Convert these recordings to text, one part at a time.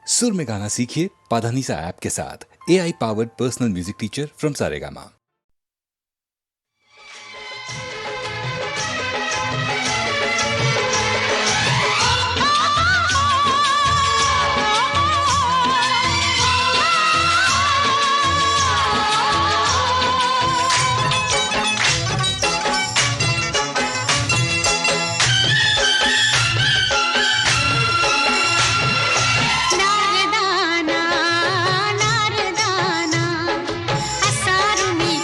सुर में गाना सीखिए पाधानीसा ऐप के साथ। AI powered personal music teacher from Saregama. नारदाना नारदाना असारुणी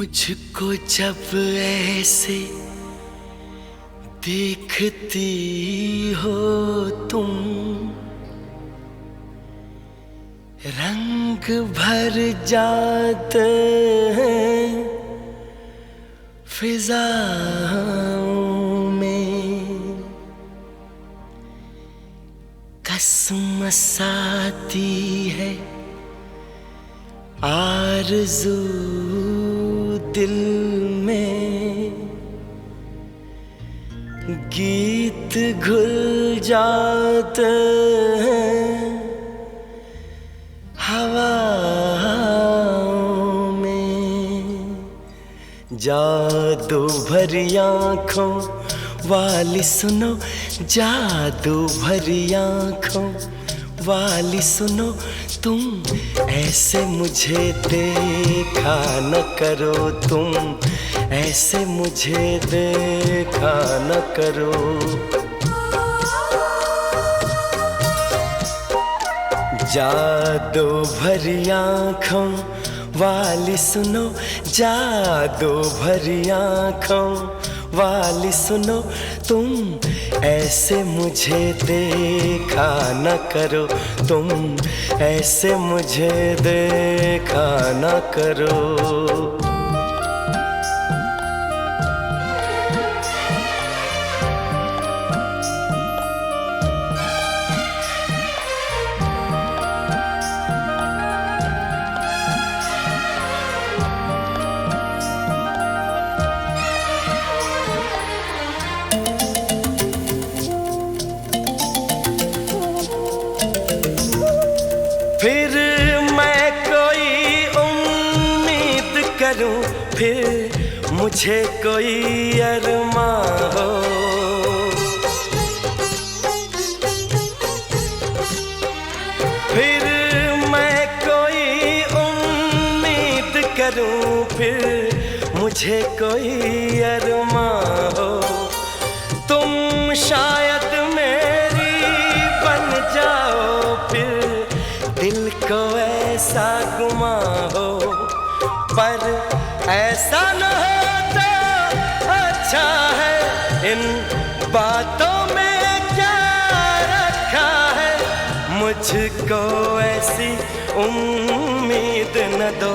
मुझको जब ऐसे देखती हो तुम, रंग भर जाते हैं फिजाओं में, कसमस आती है आरज़ू दिल में, गीत घुल जाते हैं हवाओं में। जादू भरी आँखों वाली सुनो, जादू भरी आँखों वाली सुनो, तुम ऐसे मुझे देखा न करो, तुम ऐसे मुझे देखा न करो। जादू भरी आँखों वाली सुनो, जादू भरी आँखों वाली सुनो, तुम ऐसे मुझे देखा न करो, तुम ऐसे मुझे देखा न करो। फिर मैं कोई उम्मीद करूं, फिर मुझे कोई अरमां हो, फिर मैं कोई उम्मीद करूं, फिर मुझे कोई अरमां हो। तुम शायद मेरी बन जाओ, फिर दिल को ऐसा गुमा हो, पर ऐसा न होता अच्छा है। इन बातों में क्या रखा है, मुझको ऐसी उम्मीद न दो।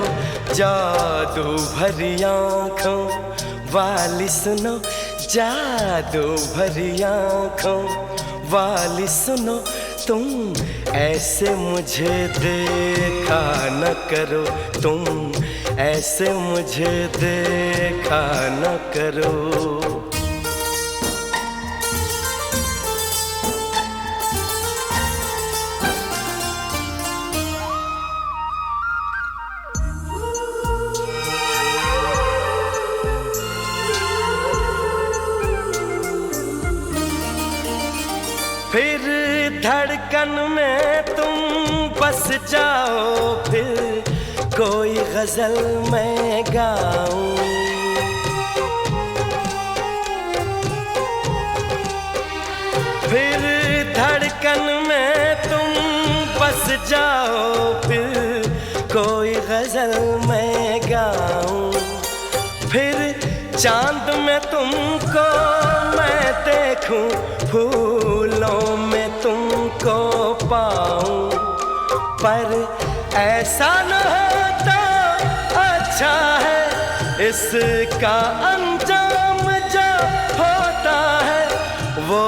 जादू भरी आँखों वाली सुनो, जादू भरी आँखों वाली सुनो, तुम ऐसे मुझे देखा न करो, तुम ऐसे मुझे देखा न करो। फिर धड़कन में तुम बस जाओ, फिर कोई गजल मैं गाऊं, फिर धड़कन में तुम बस जाओ, फिर कोई गजल मैं गाऊं, फिर चांद में तुमको मैं देखूं, फूलों में तुमको पाऊं, पर ऐसा न होता अच्छा है। इसका अंजाम जो होता है, वो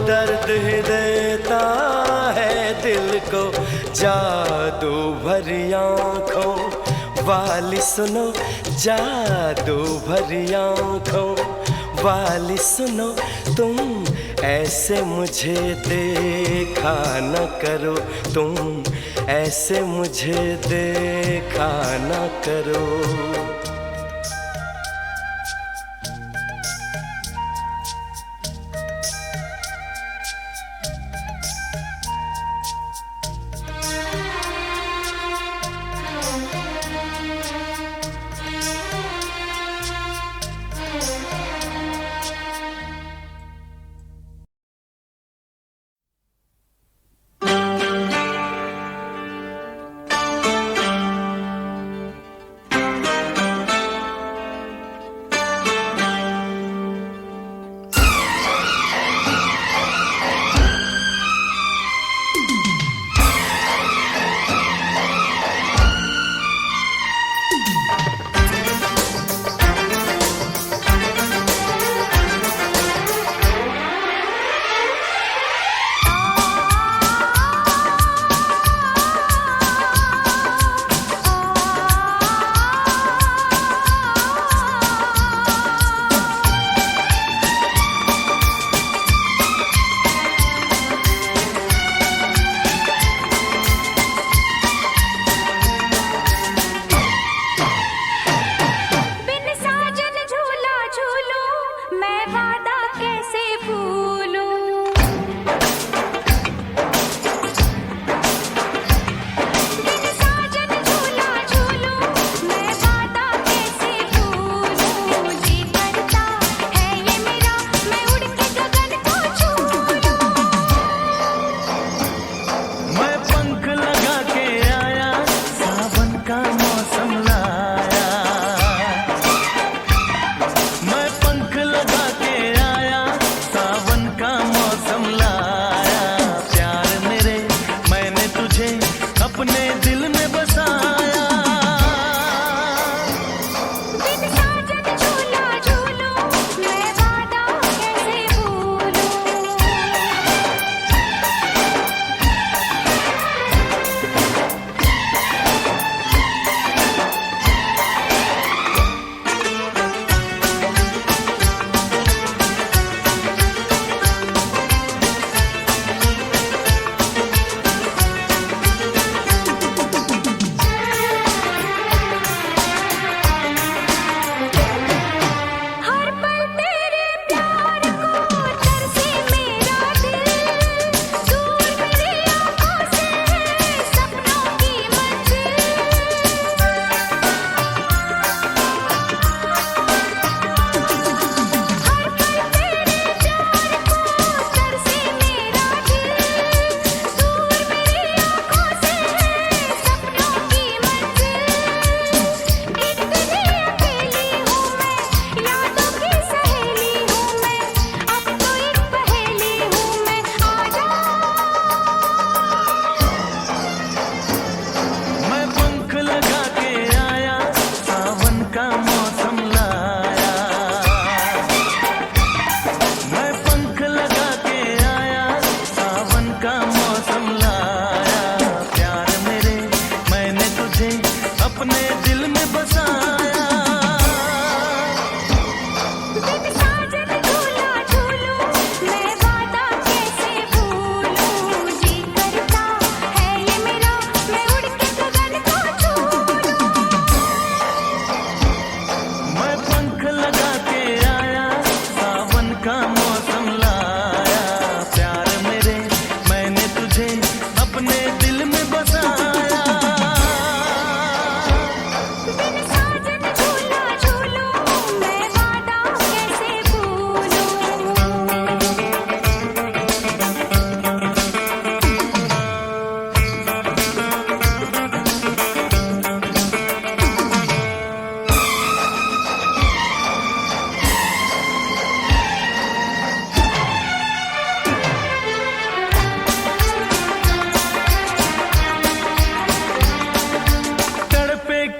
दर्द ही देता है दिल को। जादू भरी आँखों वाली सुनो, जादू भरी आँखों वाली सुनो, तुम ऐसे मुझे देखा न करो, तुम ऐसे मुझे देखा न करो।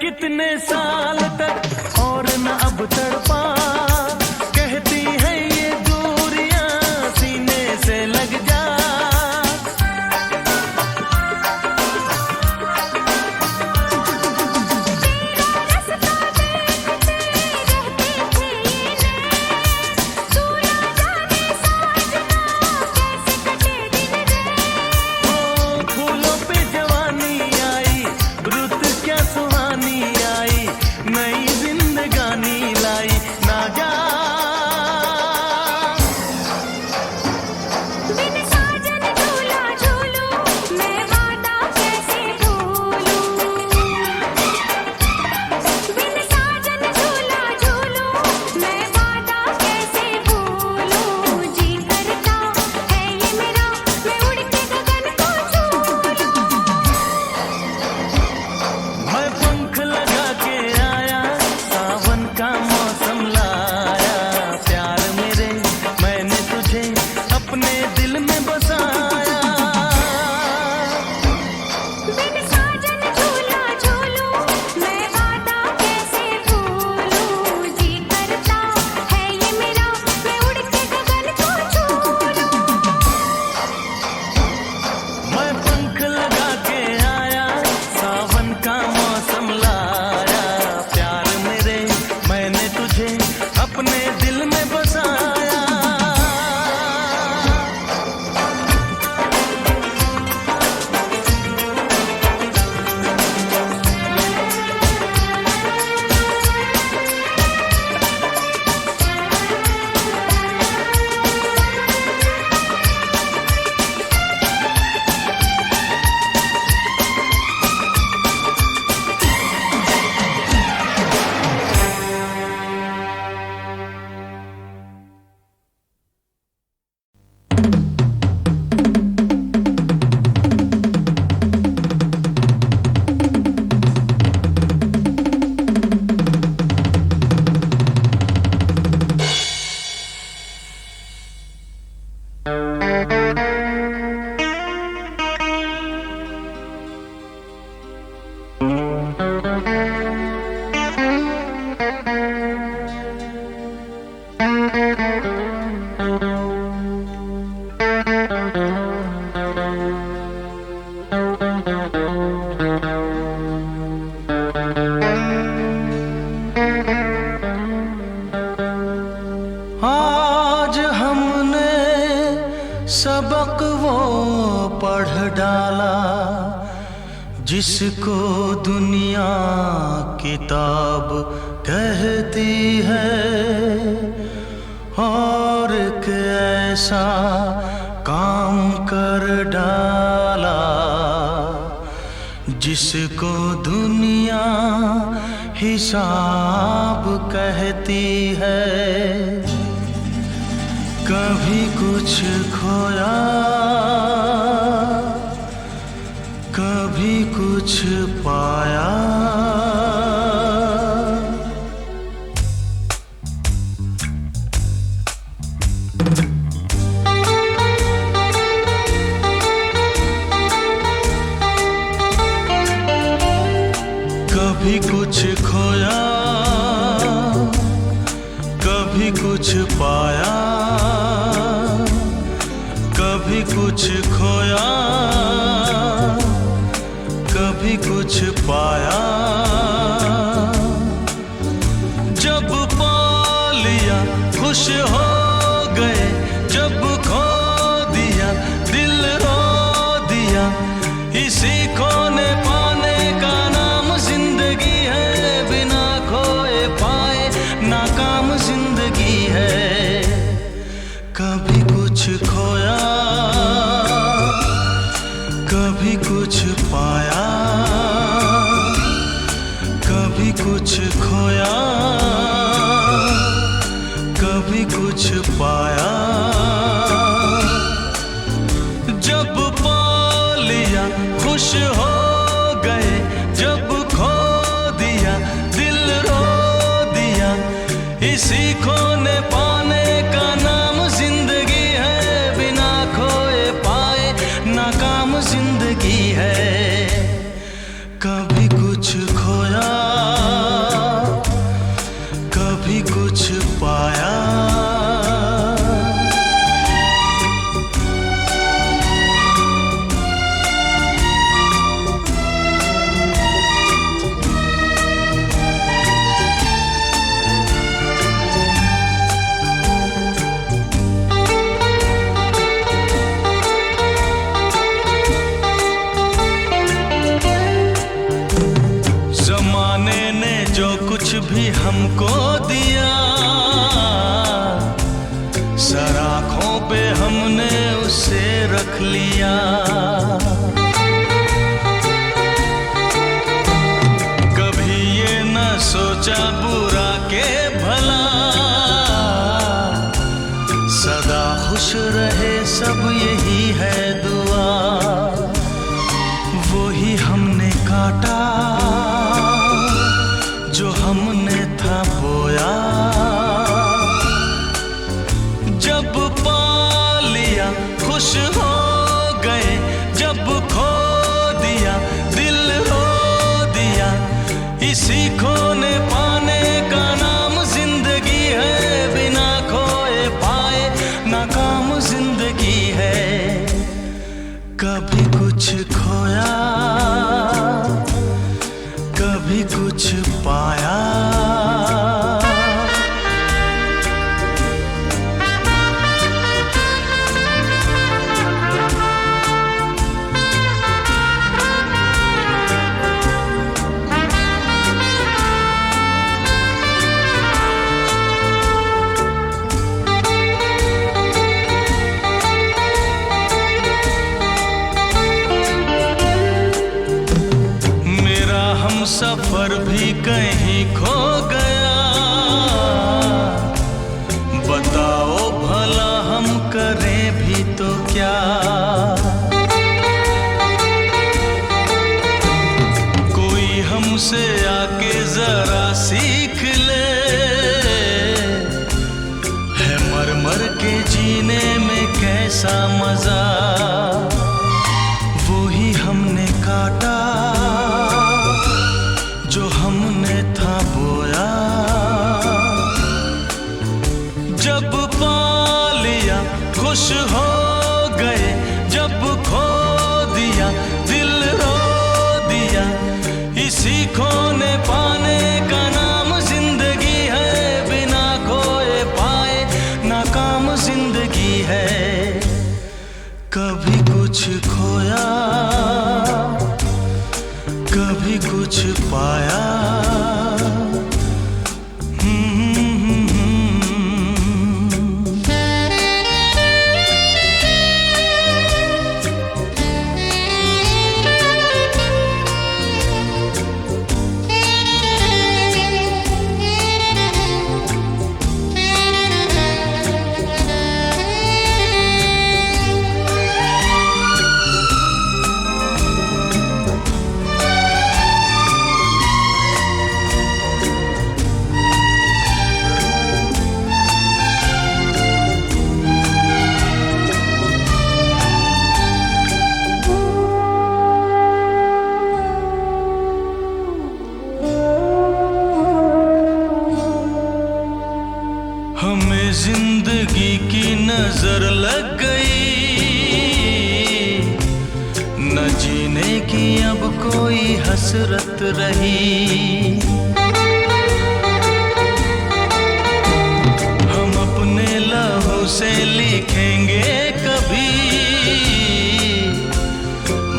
कितने साल तक और न अब तड़पा, कहती है ये दूरियां सीने से लग जा। आज हमने सबक वो पढ़ डाला जिसको दुनिया किताब कहती है, और एक ऐसा काम कर डाला जिसको दुनिया हिसाब कहती है। कभी कुछ खोया, कभी कुछ पाया, कभी कुछ खोया, कभी कुछ पाया, कभी कुछ खोया, कभी कुछ पाया। जब पा लिया खुश हो गए, जब खो दिया दिल रो दिया। इसी खोने पाने का नाम जिंदगी है, बिना खोए पाए नाकाम जिंदगी है। कभी कुछ खोया, कभी कुछ पाया, कभी कुछ खोया, कभी कुछ पाया। जब पा लिया खुश हो गए, जब खो दिया दिल रो दिया। इसी खोने पाने का नाम जिंदगी है, बिना खोए पाए नाकाम जिंदगी है। कभी कुछ खोया, हमको दिया, सर आँखों पे हमने उसे रख लिया। कभी ये न सोचा बुरा के भला, सदा खुश रहे सब यही है दुआ। वो ही हमने काटा जो हमने था बोया, जब पा लिया खुश हो गए, जब खो दिया दिल रो दिया। इसी खोने पाने का नाम जिंदगी है, बिना खोए पाए नाकाम जिंदगी है। कभी कुछ खोया कभी कुछ पाया। सफर भी कहीं खो गया, बताओ भला हम करें भी तो क्या। कोई हमसे आके जरा सीख ले, है मर मर के जीने में कैसा मजा। वो ही हमने काटा जो हमने था बोया, जब पा लिया खुश हो गए, जब खो दिया दिल रो दिया। इसी खोने पाने का नाम जिंदगी है, बिना खोए पाए नाकाम जिंदगी है। कभी कुछ खोया कभी कुछ पाया। हमें जिंदगी की नजर लग गई, न जीने की अब कोई हसरत रही। हम अपने लहू से लिखेंगे कभी,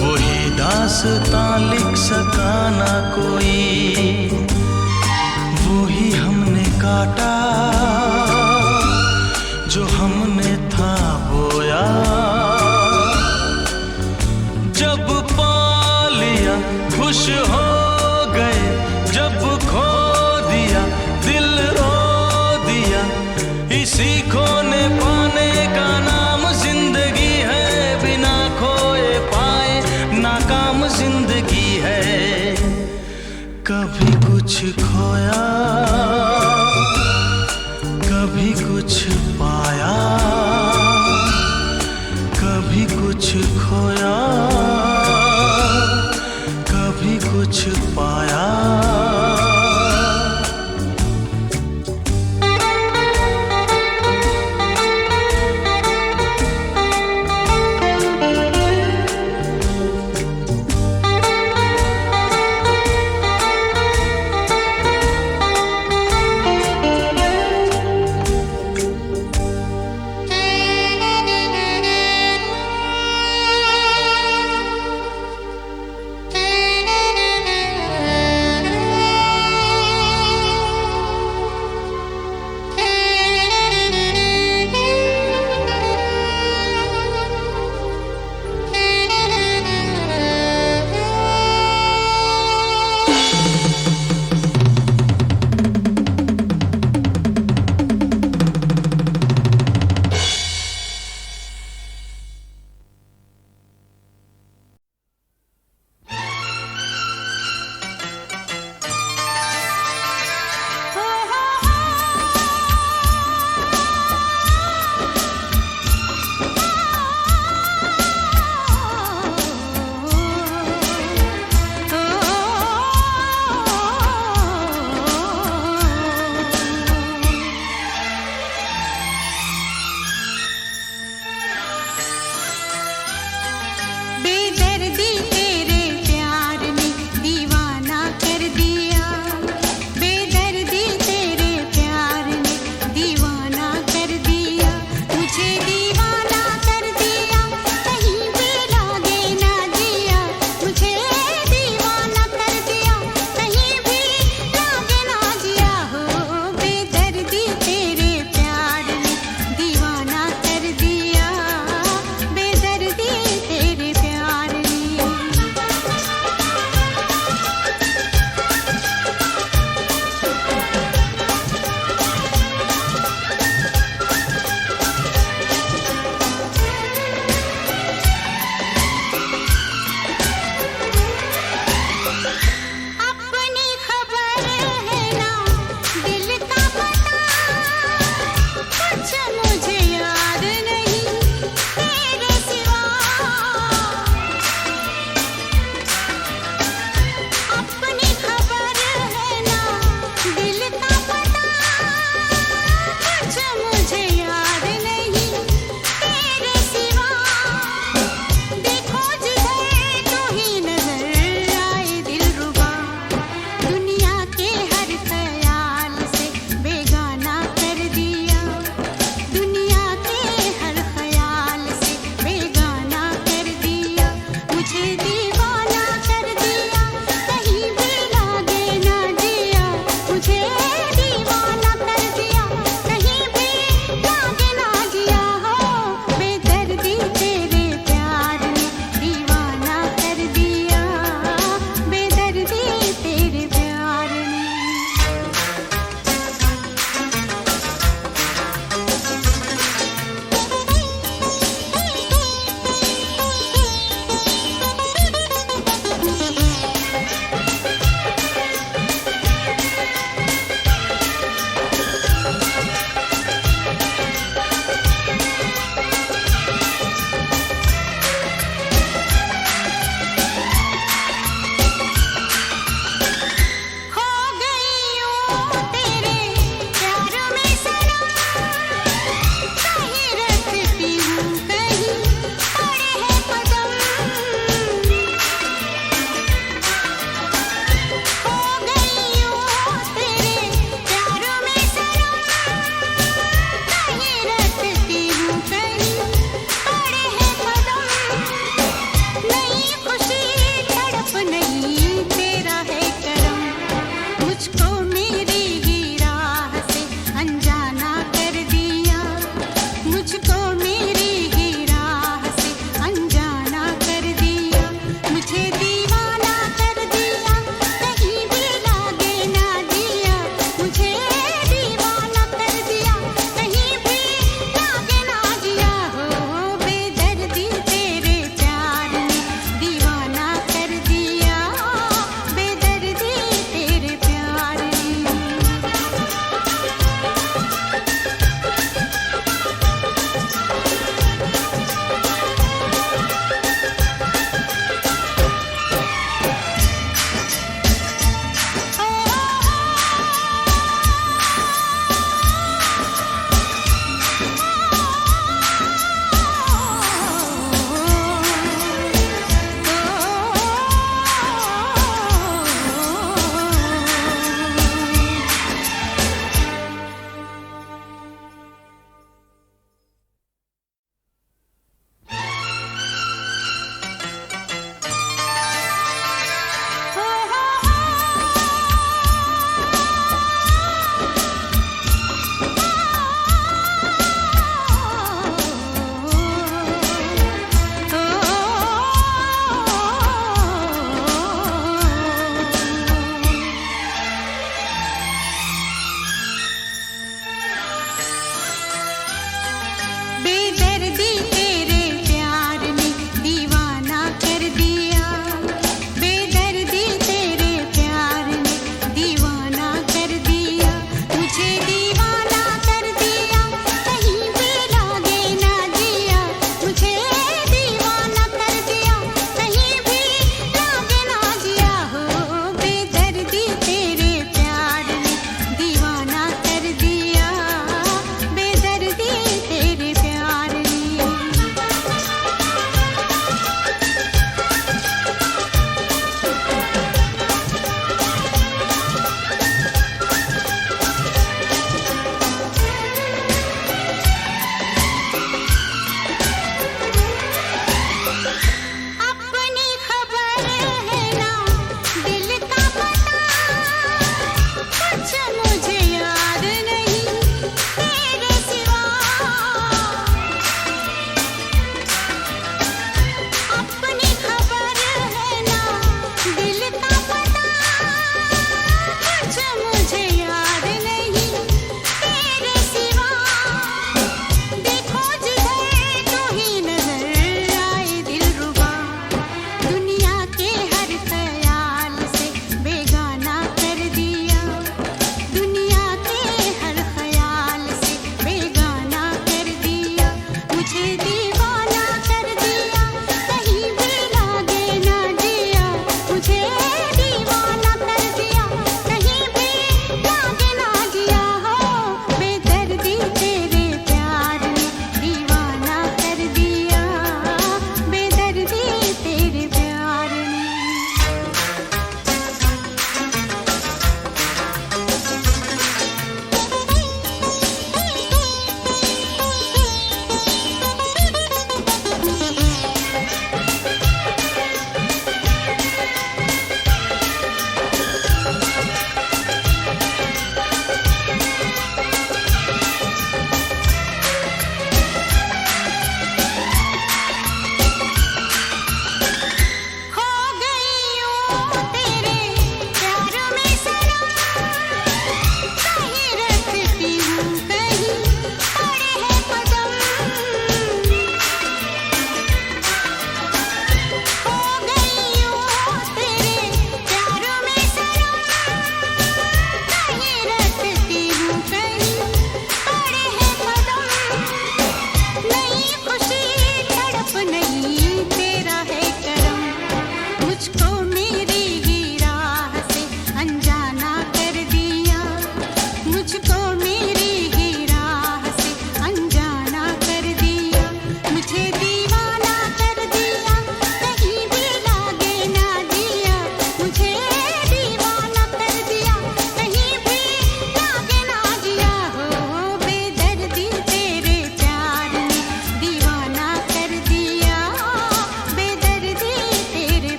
वही दास्तां लिख सका ना कोई। वही हमने काटा जो हमने था बोया, जब पा लिया खुश हो गए, जब खो दिया दिल रो दिया। इसी खोने पाने का नाम जिंदगी है, बिना खोए पाए नाकाम जिंदगी है। कभी कुछ खोया कभी कुछ पाया, कभी कुछ खोया कभी कुछ पाया।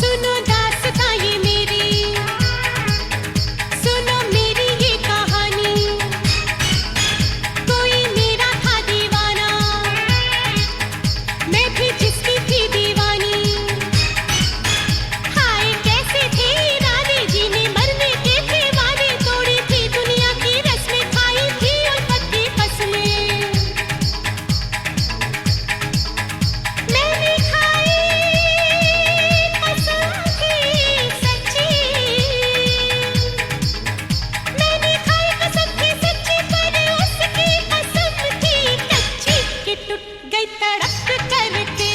सुनो दास्तां ये मेरी, सुनो मेरी ये कहानी। कोई मेरा था दीवाना, मैं भी जिसकी थी दीवानी। हाय कैसे थे इरादे, जीने मरने के थे वादे, तोड़ी थी दुनिया की रस्में, खाई थी उल्फत की कसमें। मैंने खाई कसम थी सच्ची, मैंने खाई कसम थी सच्ची, पर उसकी कसम थी कच्ची। कि टूट गई तड़क करके,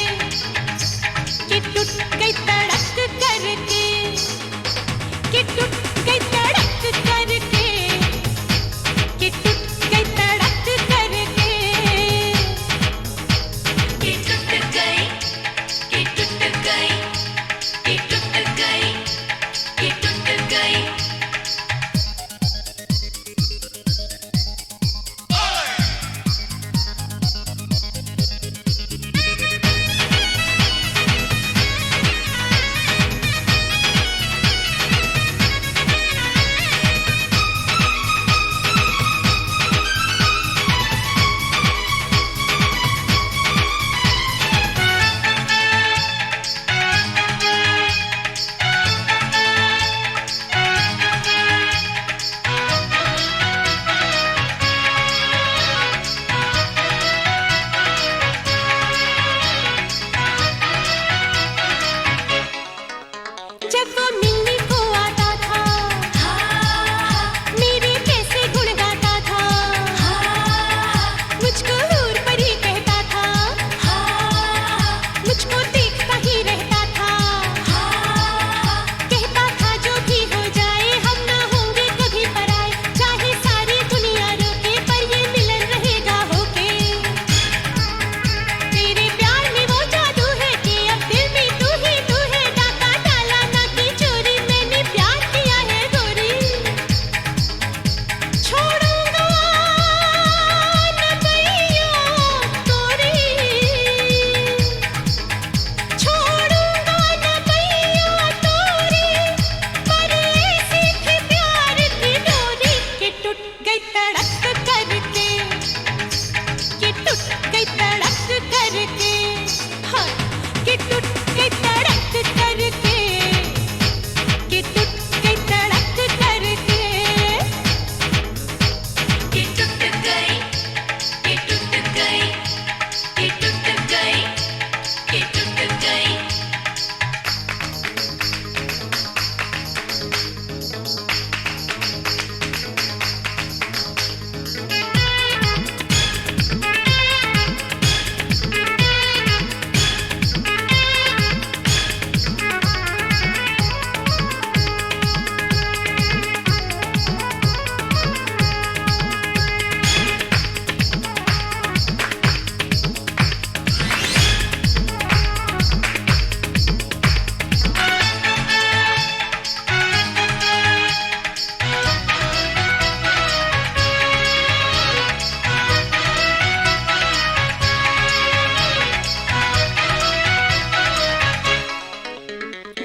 कि टूट गई तड़क करके, कि टूट गई तड़क करके, कि टूट गई तड़क करके, कि टूट गई, कि टूट गई, कि टूट गई, कि टूट गई। जब वो मिलने को आता था, मेरे कैसे गुण गाता था, मुझको हूर परी कहता था, मुझको देखता ही रहता था, कहता था जो भी हो जाए हम ना होंगे कभी पराए, चाहे सारी दुनिया रोके पर ये मिलन रहेगा होके। तेरे प्यार में वो जादू है कि अब दिल में तू है, डाका डाला ना की चोरी, मैंने प्यार किया है गोरी। छोड़ूंगा न बैया तोरी, छोड़ूंगा न बैया तोरी, पर ऐसी थी प्यार की डोरी। कि टूट गई तड़क करके, कि टूट गई तड़क करके, हाँ कि टूट गई तड़क करके, कि टूट गई तड़क करके, कि टूट गई, कि टूट गई, कि टूट गई, कि टूट गई।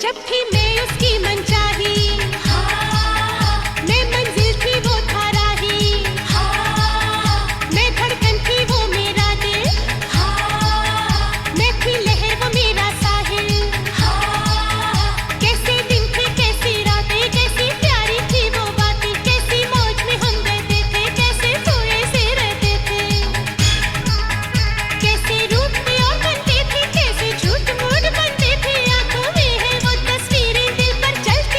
जब थी मैं उसकी मनचाही, मैं मंजिल थी वो था राही, मैं धड़कन थी वो मेरा दिल, मैं थी लहर वो मेरा साहिल। कैसे दिन थे कैसी रातें, कैसी प्यारी थी वो बातें, कैसी मौज में हम रहते थे, कैसे सोए से रहते थे, कैसे रूठते और बनते थे, कैसे झूठ मूठ बनते थे। आंखों में है वो तस्वीरें, दिल पर चलते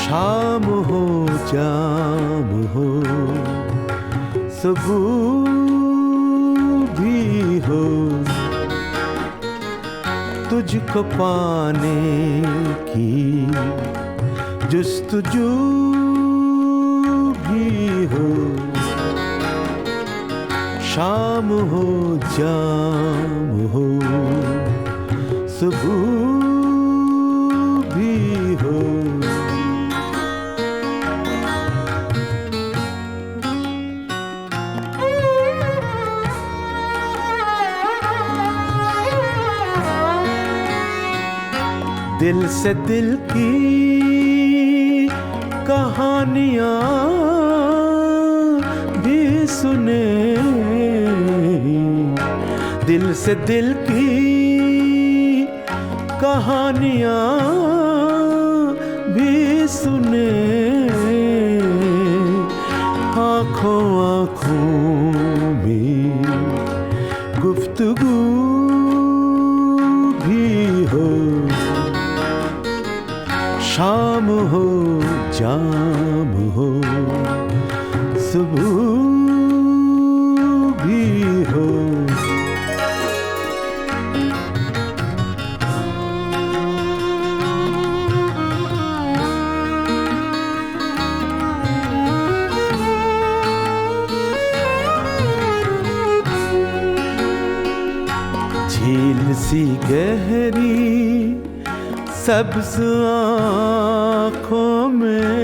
शाम हो जाम हो सुबह भी हो, तुझको पाने की जुस्तजू भी हो। शाम हो जाम हो सुबह भी हो। दिल से दिल की कहानियाँ भी सुने, दिल से दिल की कहानियाँ भी सुने, आँखों आँखों में गुफ्तगू भी हो। शाम हो जाम हो सुबह भी हो। झील सी गहरी सब्ज आँखों में,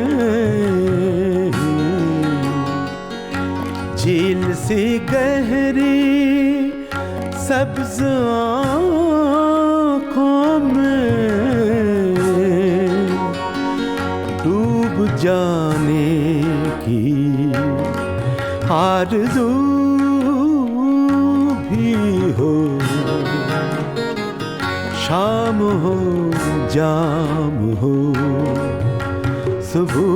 झील सी गहरी सब्ज आँखों में, डूब जाने की आरज़ू भी हो। शाम हो जाम हो सुबह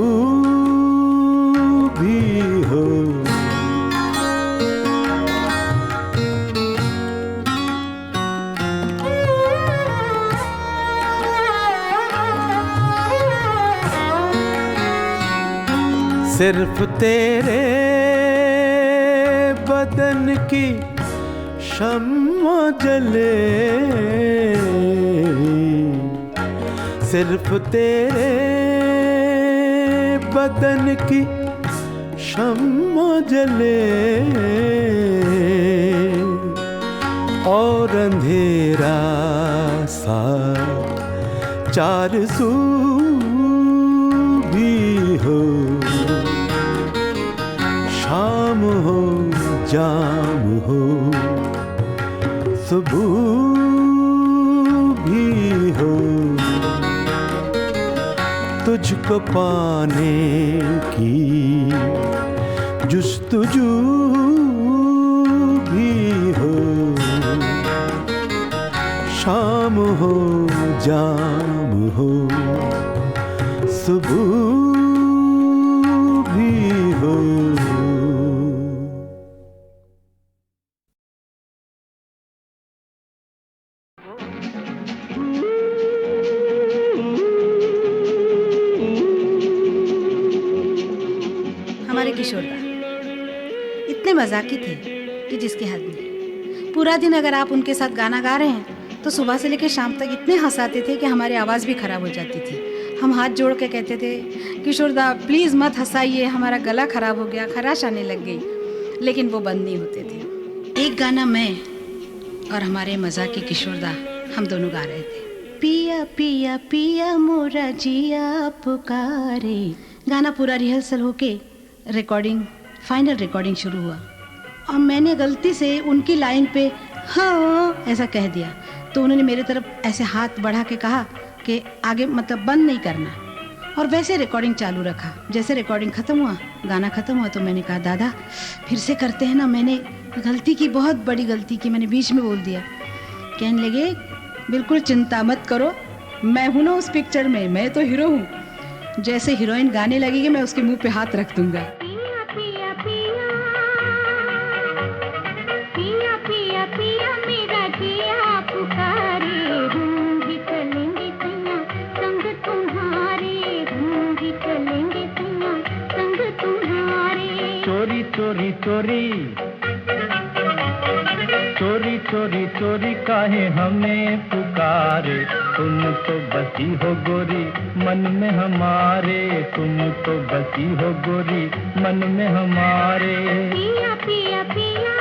भी हो। सिर्फ तेरे बदन की शम्मा जले, सिर्फ तेरे बदन की शम्मा जले, और अंधेरा सा चार सू भी हो। शाम हो जाम हो सुबह भी हो, तुझको पाने की जुस्तजू भी हो। शाम हो जाम हो सुबह भी हो। हमारे किशोरदा इतने मजाकी थे कि जिसकी हद नहीं। पूरा दिन अगर आप उनके साथ गाना गा रहे हैं तो सुबह से लेकर शाम तक इतने हंसाते थे कि हमारी आवाज़ भी ख़राब हो जाती थी। हम हाथ जोड़ के कहते थे, किशोरदा प्लीज़ मत हंसाइए, हमारा गला ख़राब हो गया, खराश आने लग गई, लेकिन वो बंद नहीं होते थे। एक गाना मैं और हमारे मजाकी किशोरदा हम दोनों गा रहे थे, पिया पिया पिया मोरा जिया पुकारे। गाना पूरा रिहर्सल होके रिकॉर्डिंग, फाइनल रिकॉर्डिंग शुरू हुआ और मैंने गलती से उनकी लाइन पे हाँ ऐसा कह दिया, तो उन्होंने मेरे तरफ ऐसे हाथ बढ़ा के कहा कि आगे मतलब बंद नहीं करना, और वैसे रिकॉर्डिंग चालू रखा। जैसे रिकॉर्डिंग ख़त्म हुआ, गाना ख़त्म हुआ, तो मैंने कहा दादा फिर से करते हैं ना, मैंने गलती की, बहुत बड़ी गलती की, मैंने बीच में बोल दिया। कहने लगे बिल्कुल चिंता मत करो, मैं हूँ ना उस पिक्चर में, मैं तो हीरो हूँ। जैसे हीरोइन गाने लगेगी मैं उसके मुंह पे हाथ रख दूंगा। पिया पिया पिया पिया पिया पिया मेरा जिया पुकारे, रूंगी चलेंगे सैया संग तुम्हारे, रूंगी चोरी चोरी चोरी चोरी चोरी काहे हमें पुकारे, तुम तो बसी हो गोरी मन में हमारे, तुम तो बसी हो गोरी मन में हमारे। पिया पिया पिया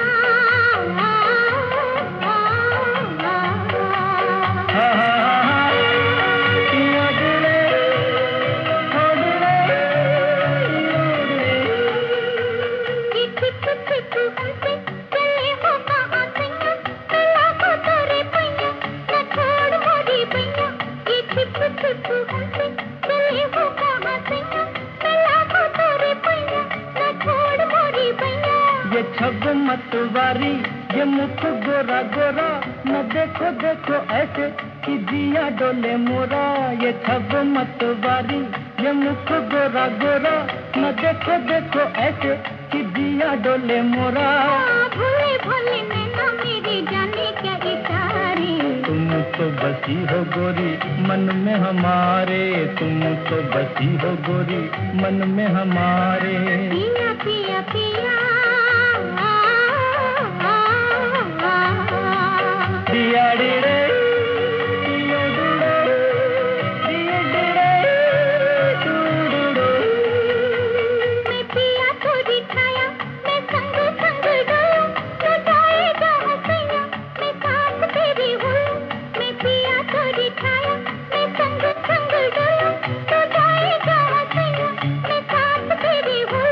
ये छब मतवारी ये मुख गोरा गोरा, न देखो देखो ऐसे कि जिया डोले मोरा। ये छब मतवारी ये मुख गोरा गोरा, न देखो देखो ऐसे कि जिया डोले मोरा। भोले भोले नैना मेरे जाने क्या इशारे, तुम तो बसी हो गोरी मन में हमारे, तुम तो बसी हो गोरी मन में हमारे। पिया पिया पिया दिया रे रे, दिया रे रे, दिया रे रे, डू रे। मैं पिया थोड़ी छाया, मैं संग संग गया, तो जाएगा हंसैया, मैं साथ तेरी हूँ। मैं पिया थोड़ी छाया, मैं संग संग गया, तो जाएगा हंसैया, मैं साथ तेरी हूँ।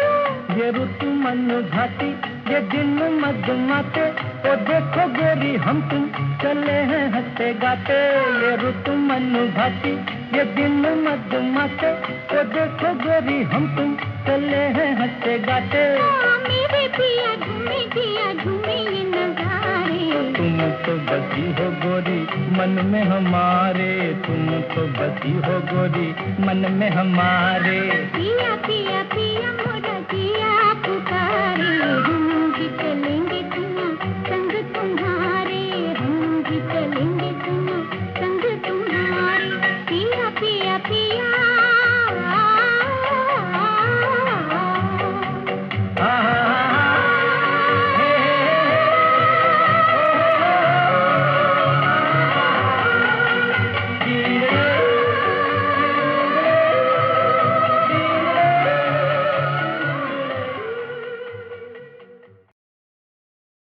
ये ऋतु मन घाटी ये दिन मधुमाते, ओ देखो गोरी हम तुम चले हैं हंसते गाते। ये ऋतु मन घाटी ये दिन मधुमाते, ओ देखो गोरी हम तुम चले हैं हंसते गाते। मेरे पिया झूमे जिया झूमे ये नजारे, तुम तो बसी हो गोरी मन में हमारे, तुम तो बसी हो गोरी मन में हमारे। पिया पिया पिया मोरा